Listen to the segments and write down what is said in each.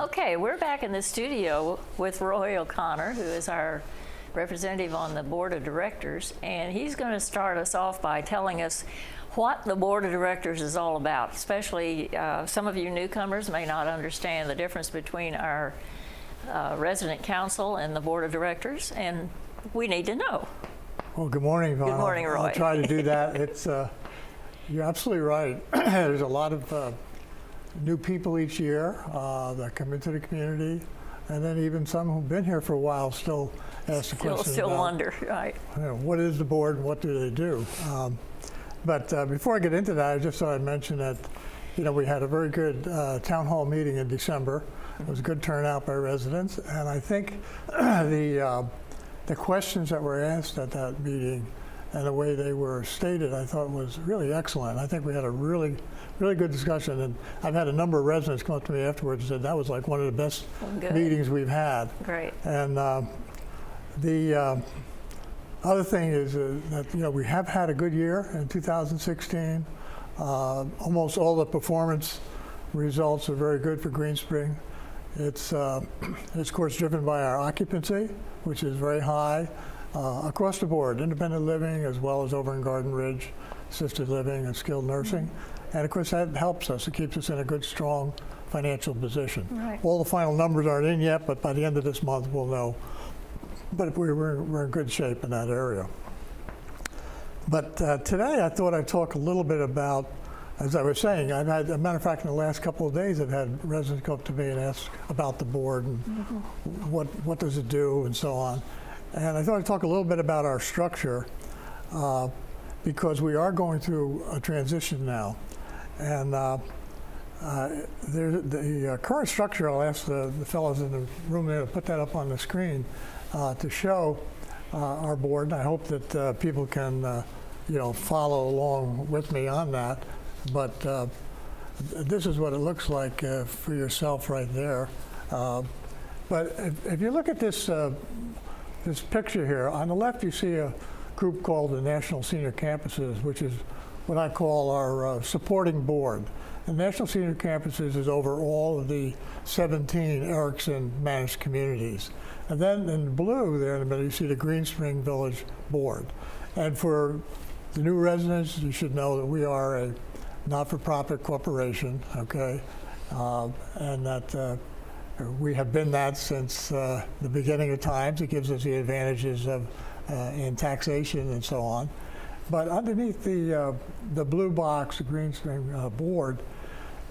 Okay, we're back in the studio with Roy O'Connor, who is our representative on the board of directors, and he's going to start us off by telling us what the board of directors is all about. Especially some of you newcomers may not understand the difference between our resident council and the board of directors, and we need to know. Well, good morning, Ivana. Good morning, Roy. I'll try to do that. It's you're absolutely right. There's a lot of new people each year that come into the community, and then even some who've been here for a while still ask the question Still about, wonder, right? You know, what is the board and what do they do? But before I get into that, I just thought I'd mention that, you know, we had a very good town hall meeting in December. It was a good turnout by residents, and I think the questions that were asked at that meeting and the way they were stated, I thought was really excellent. I think we had a really good discussion, and I've had a number of residents come up to me afterwards and said that was like one of the best meetings we've had. Great. And the other thing is that, you know, we have had a good year in 2016. Almost all the performance results are very good for Greenspring. It's of course driven by our occupancy, which is very high across the board, independent living as well as over in Garden Ridge, assisted living and skilled nursing. And of course that helps us. It keeps us in a good, strong financial position. Right. All the final numbers aren't in yet, but by the end of this month we'll know. But we're in good shape in that area. But today I thought I'd talk a little bit about, as I was saying, I've had, as a matter of fact, in the last couple of days I've had residents come up to me and ask about the board and what does it do and so on. And I thought I'd talk a little bit about our structure because we are going through a transition now. And the current structure, I'll ask the fellows in the room there to put that up on the screen to show our board. And I hope that people can you know, follow along with me on that. But this is what it looks like for yourself right there. But if you look at this this picture here, on the left you see a group called the National Senior Campuses, which is what I call our supporting board. The National Senior Campuses is over all of the 17 Erickson managed communities. And then in blue there in the middle you see the Greenspring Village Board. And for the new residents, you should know that we are a not-for-profit corporation, okay? And that we have been that since the beginning of times. It gives us the advantages of in taxation and so on. But underneath the blue box, the Greenspring board,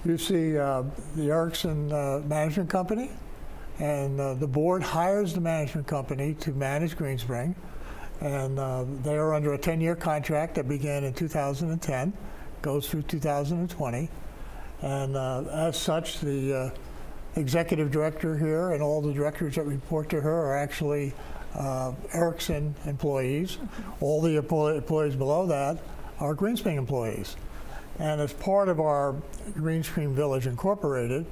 you see the Erickson Management Company, and the board hires the management company to manage Greenspring, and they are under a 10-year contract that began in 2010, goes through 2020, and as such, the executive director here and all the directors that report to her are actually Erickson employees. All the employees below that are Greenspring employees. And as part of our Greenspring Village Incorporated,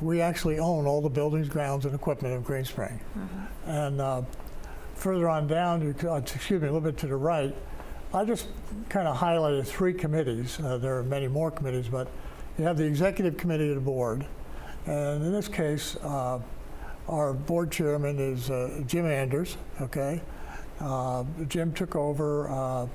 we actually own all the buildings, grounds, and equipment of Greenspring. And further on down, excuse me, a little bit to the right, I just kind of highlighted 3 committees. There are many more committees, but you have the executive committee of the board. And in this case, our board chairman is Jim Anders, okay? Jim took over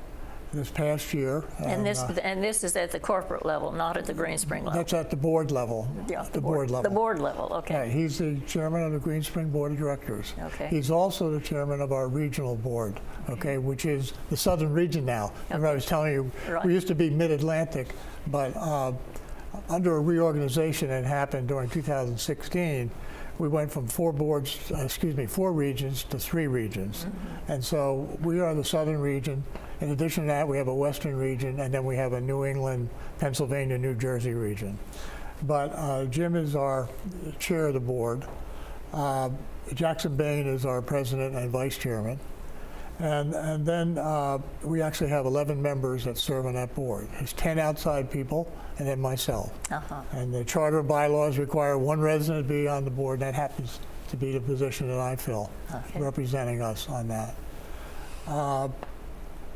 this past year. And this is at the corporate level, not at the Greenspring level. That's at the board level. Yeah, the board level. The board level, okay. Okay, he's the chairman of the Greenspring Board of Directors. Okay. He's also the chairman of our regional board, okay, which is the southern region now. Remember I was telling you, we used to be mid-Atlantic, but under a reorganization that happened during 2016, we went from 4 regions to 3 regions. And so we are the southern region. In addition to that, we have a western region, and then we have a New England, Pennsylvania, New Jersey region. But Jim is our chair of the board. Jackson Bain is our president and vice chairman. And then we actually have 11 members that serve on that board. There's 10 outside people, and then myself. And the charter bylaws require 1 resident to be on the board. That happens to be the position that I fill, representing us on that.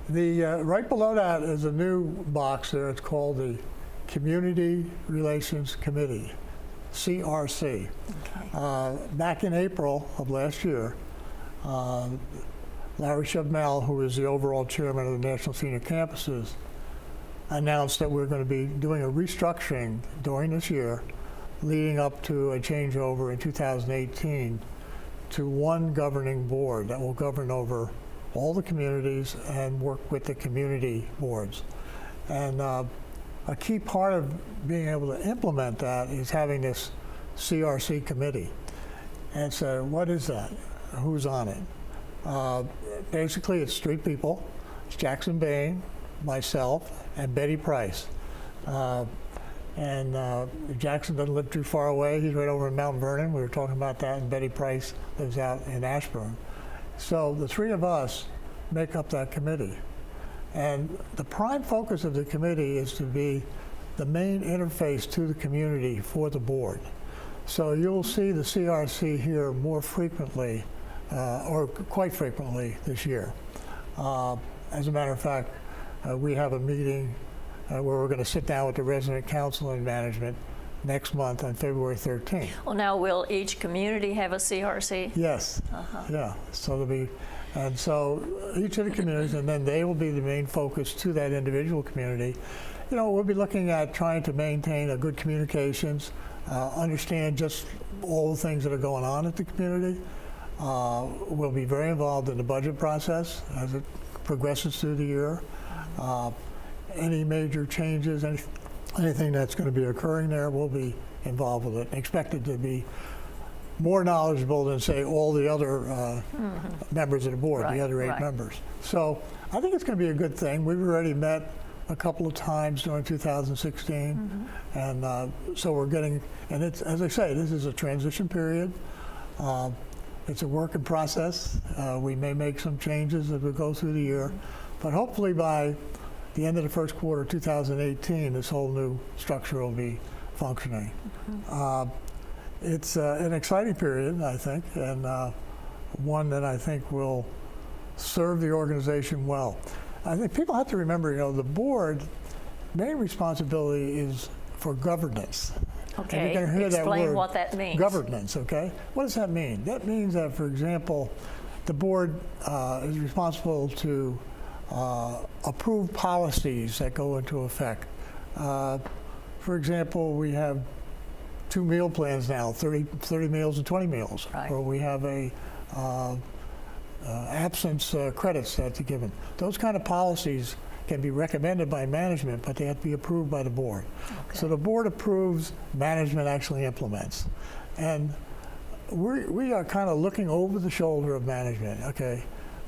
Right below that is a new box there. It's called the Community Relations Committee. CRC. Okay. Back in April of last year, Larry Shabmel, who is the overall chairman of the National Senior Campuses, announced that we're going to be doing a restructuring during this year, leading up to a changeover in 2018 to one governing board that will govern over all the communities and work with the community boards. And a key part of being able to implement that is having this CRC committee. And so what is that? Who's on it? Basically, it's three people. It's Jackson Bain, myself, and Betty Price. Jackson doesn't live too far away. He's right over in Mount Vernon. We were talking about that, and Betty Price lives out in Ashburn. So the three of us make up that committee. And the prime focus of the committee is to be the main interface to the community for the board. So you'll see the CRC here more frequently, or quite frequently this year. As a matter of fact, we have a meeting where we're going to sit down with the resident council and management next month on February 13th. Well, now, will each community have a CRC? Yes. Yeah. So there'll be, and so each of the communities, and then they will be the main focus to that individual community. You know, we'll be looking at trying to maintain a good communications, understand just all the things that are going on at the community. We'll be very involved in the budget process as it progresses through the year. Any major changes, anything that's going to be occurring there, we'll be involved with it. Expected to be more knowledgeable than, say, all the other members of the board, the other 8 members. So I think it's going to be a good thing. We've already met a couple of times during 2016, and so we're getting, and it's, as I say, this is a transition period. It's a work in process. We may make some changes as we go through the year, but hopefully by the end of the first quarter of 2018, this whole new structure will be functioning. It's an exciting period, I think, and one that I think will serve the organization well. I think people have to remember, you know, the board main responsibility is for governance. Okay, you're gonna hear explain that word, what that means. Governance, okay? What does that mean? That means that, for example, the board is responsible to approve policies that go into effect. For example, we have 2 meal plans now, 30 meals and 20 meals. Right. Or we have a absence credits that's given. Those kind of policies can be recommended by management, but they have to be approved by the board. Okay. So the board approves, management actually implements. And we are kind of looking over the shoulder of management, okay?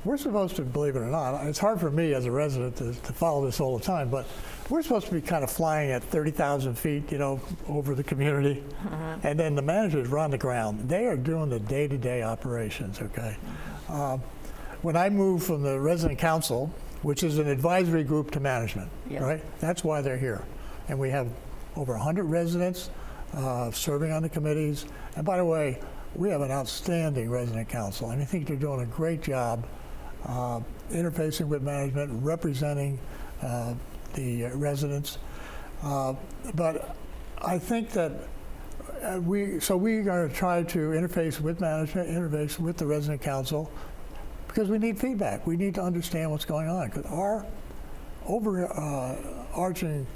We're supposed to, believe it or not, it's hard for me as a resident to follow this all the time, but we're supposed to be kind of flying at 30,000 feet, you know, over the community. And then the managers are on the ground. They are doing the day-to-day operations, okay? When I moved from the resident council, which is an advisory group to management, right? That's why they're here. And we have over 100 residents serving on the committees. And by the way, we have an outstanding resident council. I think they're doing a great job interfacing with management, representing the residents. But I think that we are going to try to interface with management, interface with the resident council, because we need feedback. We need to understand what's going on, because our overarching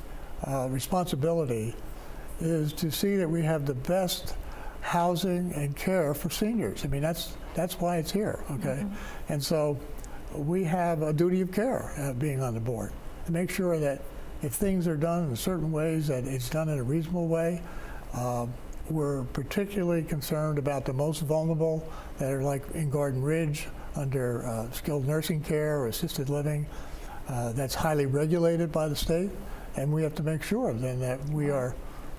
responsibility is to see that we have the best housing and care for seniors. I mean, that's why it's here, okay? And so we have a duty of care being on the board to make sure that if things are done in certain ways, that it's done in a reasonable way. We're particularly concerned about the most vulnerable that are like in Garden Ridge under skilled nursing care or assisted living. That's highly regulated by the state, and we have to make sure then that we are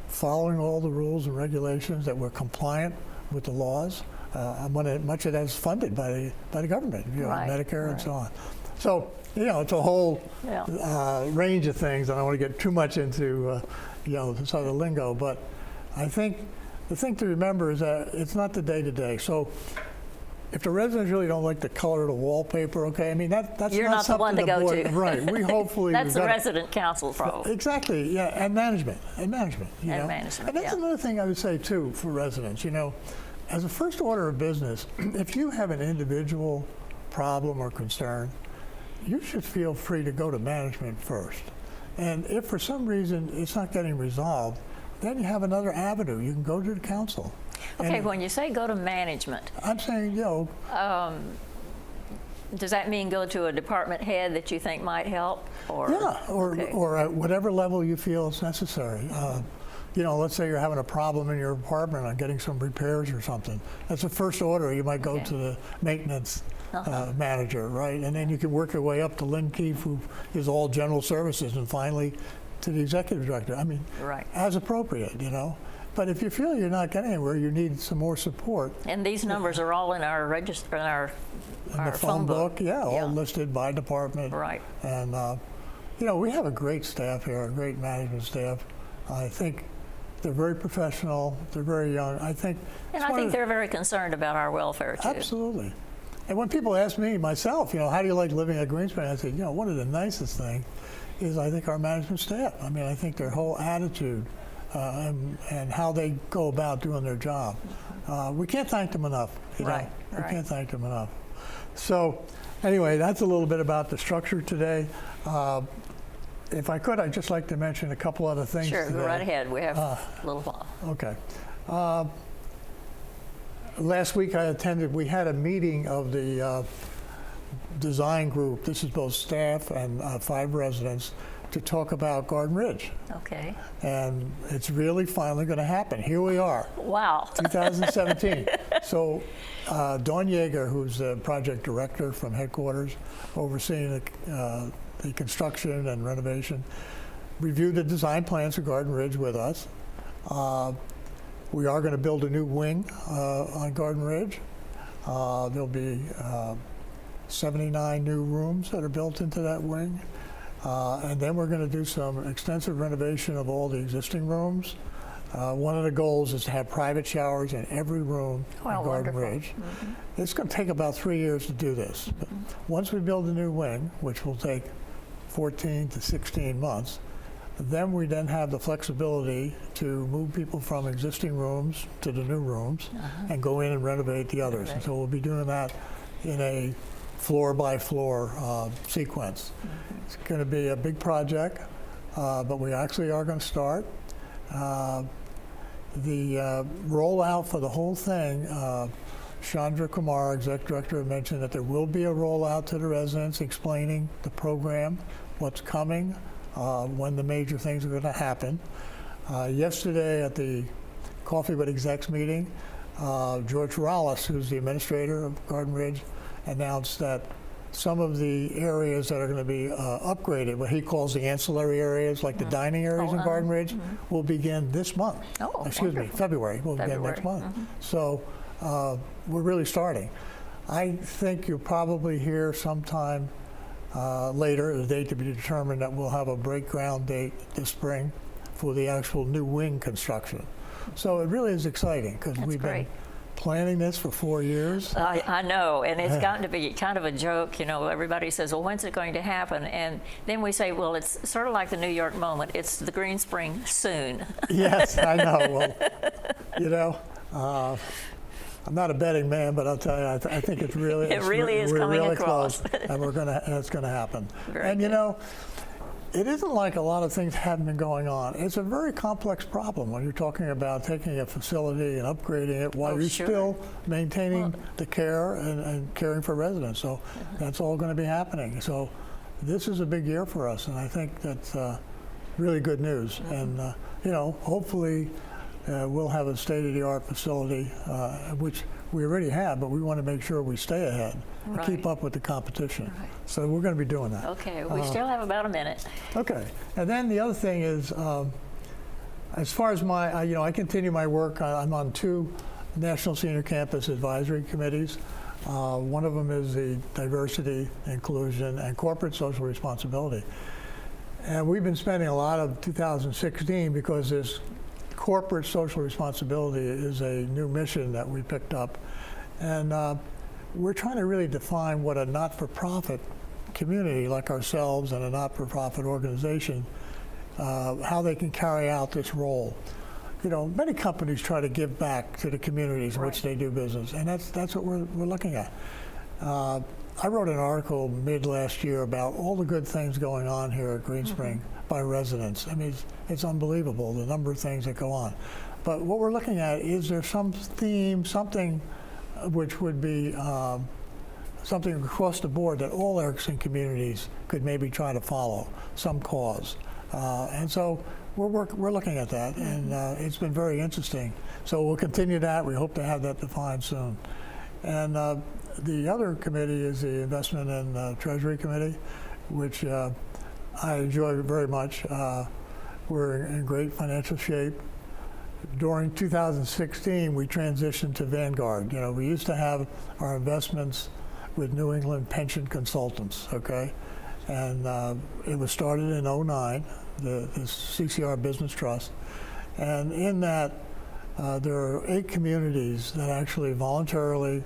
following all the rules and regulations, that we're compliant with the laws. Much of that is funded by the government, you know, Medicare and so on. So, you know, it's a whole range of things. I don't want to get too much into, you know, this other lingo, but I think the thing to remember is that it's not the day-to-day. So if the residents really don't like the color of the wallpaper, okay, I mean, that's You're not not the one something to go board, to. right, we hopefully. That's we've the got- resident council problem. Exactly, yeah, and management, you And know. management, And that's yeah. another thing I would say too for residents, as a first order of business, if you have an individual problem or concern, you should feel free to go to management first. And if for some reason it's not getting resolved, then you have another avenue. You can go to the council. Okay, And when you say go to management, I'm saying, does that mean go to a department head that you think might help? yeah, okay. or at whatever level you feel is necessary. Let's say you're having a problem in your apartment on getting some repairs or something. That's the first order. You might go Okay. to the maintenance manager, right? And then you can work your way up to Lynn Keefe, who is all general services, and finally to the executive director. I mean, Right. as appropriate, But if you feel you're not getting anywhere, you need some more support. And these numbers are all in our register, in our The phone book, Yeah. all listed by department. Right. And, we have a great staff here, a great management staff. I think they're very professional, they're very young. I think. And it's I one think of they're very concerned about our welfare too. Absolutely. And when people ask me, myself, how do you like living at Greenspan? I say, one of the nicest things is I think our management staff. I mean, I think their whole attitude and how they go about doing their job. We can't thank them enough. Right, We right. can't thank them enough. So anyway, that's a little bit about the structure today. If I could, I'd just like to mention a couple other things Sure, today. go right ahead. We have a little while. Okay. Last week we had a meeting of the design group. This is both staff and 5 residents to talk about Garden Ridge. Okay. And it's really finally going to happen. Here we are, Wow. 2017. So Dawn Yeager, who's the project director from headquarters, overseeing the construction and renovation, reviewed the design plans for Garden Ridge with us. We are going to build a new wing on Garden Ridge. There'll be 79 new rooms that are built into that wing. And then we're going to do some extensive renovation of all the existing rooms. One of the goals is to have private showers in every room Wow, in Garden wonderful. Ridge. It's going to take about 3 years to do this. But once we build a new wing, which will take 14 to 16 months, then we have the flexibility to move people from existing rooms to the new rooms and go in and renovate the others. And so we'll be doing that in a floor-by-floor sequence. It's going to be a big project, but we actually are going to start. The rollout for the whole thing, Chandra Kumar, Exec Director, mentioned that there will be a rollout to the residents explaining the program, what's coming, when the major things are going to happen. Yesterday at the Coffee with Execs meeting, George Rallis, who's the administrator of Garden Ridge, announced that some of the areas that are going to be upgraded, what he calls the ancillary areas, like the dining areas in Garden Ridge, will begin this month. Oh, Excuse me, wonderful. February. Will begin next February. month. So we're really starting. I think you'll probably hear sometime later, the date to be determined, that we'll have a break ground date this spring for the actual new wing construction. So it really is exciting because That's we've great. been planning this for 4 years. I know, and it's gotten to be kind of a joke. Everybody says, well, when's it going to happen? And then we say, well, it's sort of like the New York moment. It's the Green Spring soon. Yes, I know. Well, I'm not a betting man, but I'll tell you, I think it's really It really is we're coming really across. close, and it's going to happen. Very And good. it isn't like a lot of things haven't been going on. It's a very complex problem when you're talking about taking a facility and upgrading it while Oh, you're sure. still maintaining the care and caring for residents. So that's all going to be happening. So this is a big year for us, and I think that's really good news. And hopefully we'll have a state-of-the-art facility, which we already have, but we want to make sure we stay ahead and keep Right. up with the competition. Right. So we're going to be doing that. Okay, we still have about a minute. Okay, and then the other thing is, as far as I continue my work. I'm on 2 National Senior Campus Advisory Committees. One of them is the Diversity, Inclusion, and Corporate Social Responsibility. And we've been spending a lot of 2016 because this corporate social responsibility is a new mission that we picked up. And we're trying to really define what a not-for-profit community like ourselves and a not-for-profit organization, how they can carry out this role. You know, many companies try to give back to the communities in which they do business, and that's what we're looking at. I wrote an article mid last year about all the good things going on here at Green Spring by residents. I mean, it's unbelievable the number of things that go on. But what we're looking at, is there some theme, something which would be something across the board that all Erickson communities could maybe try to follow, some cause. And so we're looking at that, and it's been very interesting. So we'll continue that. We hope to have that defined soon. And the other committee is the Investment and Treasury Committee, which I enjoy very much. We're in great financial shape. During 2016, we transitioned to Vanguard. You know, we used to have our investments with New England Pension Consultants, okay? And it was started in '09, the CCR Business Trust. And in that, there are 8 communities that actually voluntarily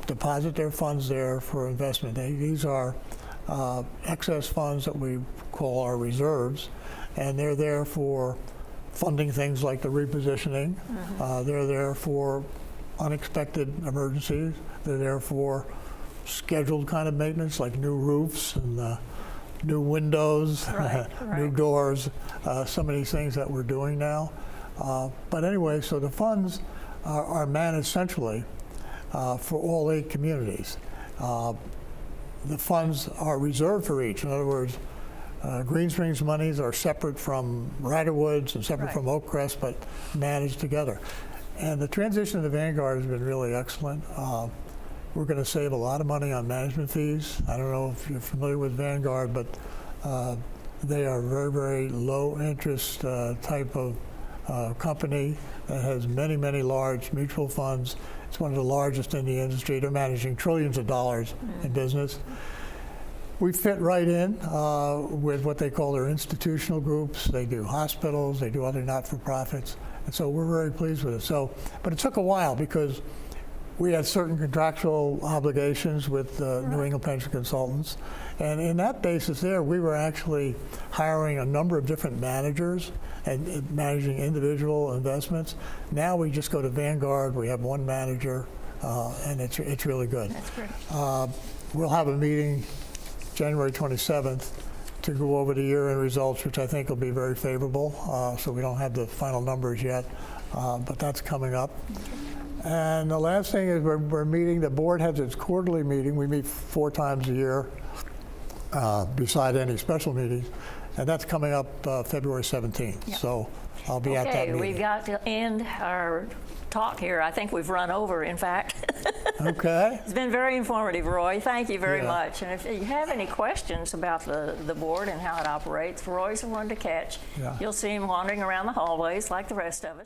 deposit their funds there for investment. These are excess funds that we call our reserves, and they're there for funding things like the repositioning. They're there for unexpected emergencies. They're there for scheduled kind of maintenance, like new roofs and new windows, new doors, some of these things that we're doing now. But anyway, so the funds are managed centrally for all 8 communities. The funds are reserved for each. In other words, Green Springs monies are separate from Rider Woods and separate from Oak Crest, but managed together. And the transition to Vanguard has been really excellent. We're going to save a lot of money on management fees. I don't know if you're familiar with Vanguard, but they are very, very low interest type of company that has many, many large mutual funds. It's one of the largest in the industry. They're managing trillions of dollars in business. We fit right in with what they call their institutional groups. They do hospitals, they do other not-for-profits, and so we're very pleased with it. So, but it took a while because we had certain contractual obligations with New England Pension Consultants, and in that basis there, we were actually hiring a number of different managers and managing individual investments. Now we just go to Vanguard. We have one manager, and it's really good. That's great. We'll have a meeting January 27th to go over the year-end results, which I think will be very favorable. So we don't have the final numbers yet, but that's coming up. And the last thing is we're meeting, the board has its quarterly meeting. We meet 4 times a year beside any special meetings. And that's coming up February 17th. Yep. So I'll be at that meeting. Okay, we've got to end our talk here. I think we've run over, in fact. Okay. It's been very informative, Roy. Thank you very much. And if you have any questions about the board and how it operates, Roy's the one to catch. You'll see him wandering around the hallways like the rest of us.